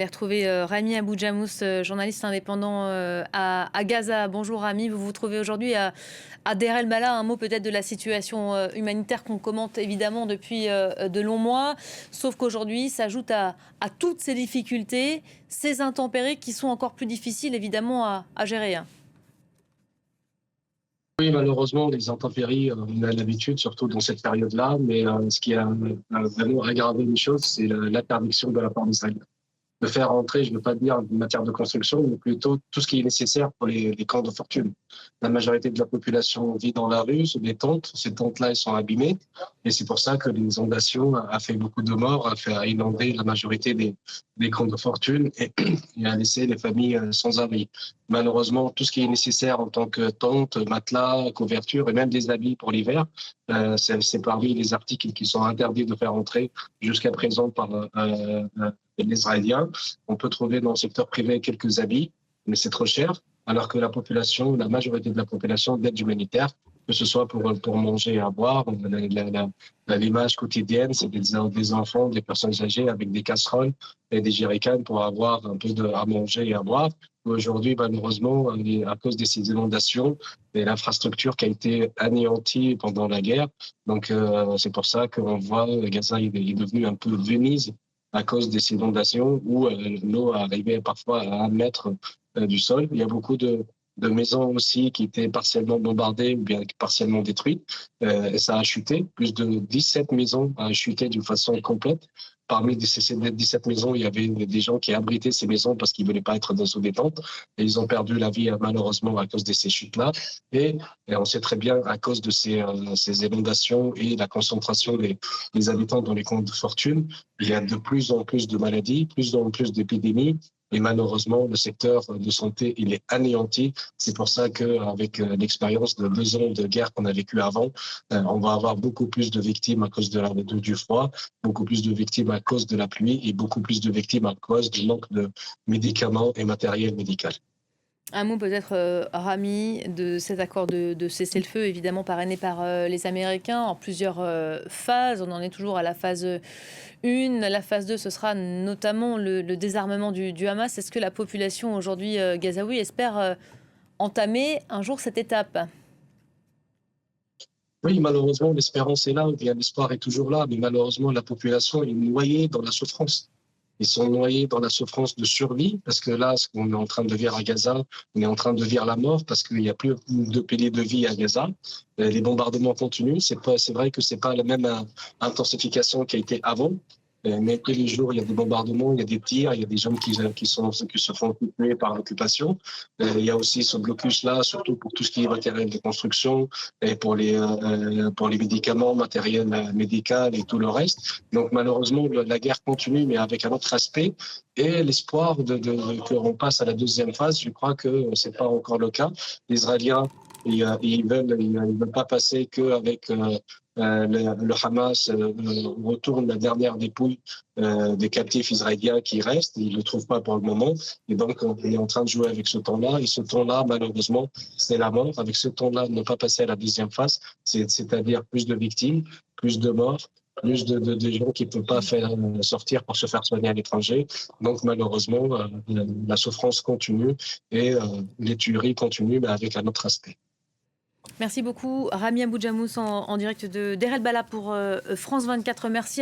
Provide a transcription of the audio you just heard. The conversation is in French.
J'ai retrouvé Rami Abou-Djamous, journaliste indépendant à Gaza. Bonjour Rami, vous vous trouvez aujourd'hui à Deir el-Balah. Un mot peut-être de la situation humanitaire qu'on commente évidemment depuis de longs mois. Sauf qu'aujourd'hui s'ajoute à toutes ces difficultés, ces intempéries qui sont encore plus difficiles évidemment à gérer, hein. Oui, malheureusement, les intempéries, on a l'habitude, surtout dans cette période-là, mais ce qui a vraiment aggravé les choses, c'est l'interdiction de la part d'Israël de faire entrer, je ne veux pas dire en matière de construction, mais plutôt tout ce qui est nécessaire pour les camps de fortune. La majorité de la population vit dans la rue, sous des tentes. Ces tentes-là, elles sont abîmées. Et c'est pour ça que l'inondation a fait beaucoup de morts, a inondé la majorité des camps de fortune et a laissé les familles sans abri. Malheureusement, tout ce qui est nécessaire en tant que tente, matelas, couverture et même des habits pour l'hiver, c'est parmi les articles qui sont interdits de faire entrer jusqu'à présent par les Israéliens. On peut trouver dans le secteur privé quelques habits, mais c'est trop cher, alors que la population, la majorité de la population, d'aide humanitaire, que ce soit pour manger et à boire. L'image quotidienne, c'est des enfants, des personnes âgées avec des casseroles et des jerrycans pour avoir un peu à manger et à boire. Aujourd'hui, malheureusement, à cause de ces inondations et l'infrastructure qui a été anéantie pendant la guerre, donc c'est pour ça qu'on voit Gaza est devenu un peu Venise à cause des inondations où l'eau arrivait parfois à 1 mètre du sol. Il y a beaucoup de maisons aussi qui étaient partiellement bombardées ou bien partiellement détruites. Et ça a chuté. Plus de 17 maisons ont chuté d'une façon complète. Parmi ces 17 maisons, il y avait des gens qui abritaient ces maisons parce qu'ils ne voulaient pas être sous des tentes. Et ils ont perdu la vie malheureusement à cause de ces chutes-là. Et on sait très bien à cause de ces inondations et la concentration des habitants dans les camps de fortune, il y a de plus en plus de maladies, plus en plus d'épidémies. Et malheureusement, le secteur de santé, il est anéanti. C'est pour ça qu'avec l'expérience de 2 ans de guerre qu'on a vécu avant, on va avoir beaucoup plus de victimes à cause du froid, beaucoup plus de victimes à cause de la pluie et beaucoup plus de victimes à cause du manque de médicaments et matériel médical. Un mot peut-être, Rami, de cet accord de cessez-le-feu, évidemment parrainé par les Américains en plusieurs phases. On en est toujours à la phase 1. La phase 2, ce sera notamment le désarmement du Hamas. Est-ce que la population aujourd'hui gazaoui espère entamer un jour cette étape? Oui, malheureusement, l'espérance est là, ou bien l'espoir est toujours là, mais malheureusement, la population est noyée dans la souffrance. Ils sont noyés dans la souffrance de survie, parce que là, ce qu'on est en train de vivre à Gaza, on est en train de vivre la mort, parce qu'il n'y a plus de piliers de vie à Gaza. Les bombardements continuent. C'est vrai que c'est pas la même intensification qui a été avant. Mais tous les jours, il y a des bombardements, il y a des tirs, il y a des gens qui se font tuer par l'occupation. Il y a aussi ce blocus-là, surtout pour tout ce qui est matériel de construction et pour les médicaments, matériel médical et tout le reste. Donc malheureusement, la guerre continue, mais avec un autre aspect. Et l'espoir qu'on passe à la deuxième phase, je crois que c'est pas encore le cas. Les Israéliens, ils veulent pas passer qu'avec le Hamas retourne la dernière dépouille des captifs israéliens qui restent. Ils ne le trouvent pas pour le moment. Et donc, on est en train de jouer avec ce temps-là. Et ce temps-là, malheureusement, c'est la mort. Avec ce temps-là, ne pas passer à la deuxième phase, c'est-à-dire plus de victimes, plus de morts, plus de gens qui ne peuvent pas faire sortir pour se faire soigner à l'étranger. Donc, malheureusement, la souffrance continue et les tueries continuent, mais avec un autre aspect. Merci beaucoup, Rami Abou-Djamous, en direct de Deir el-Balah pour France 24. Merci à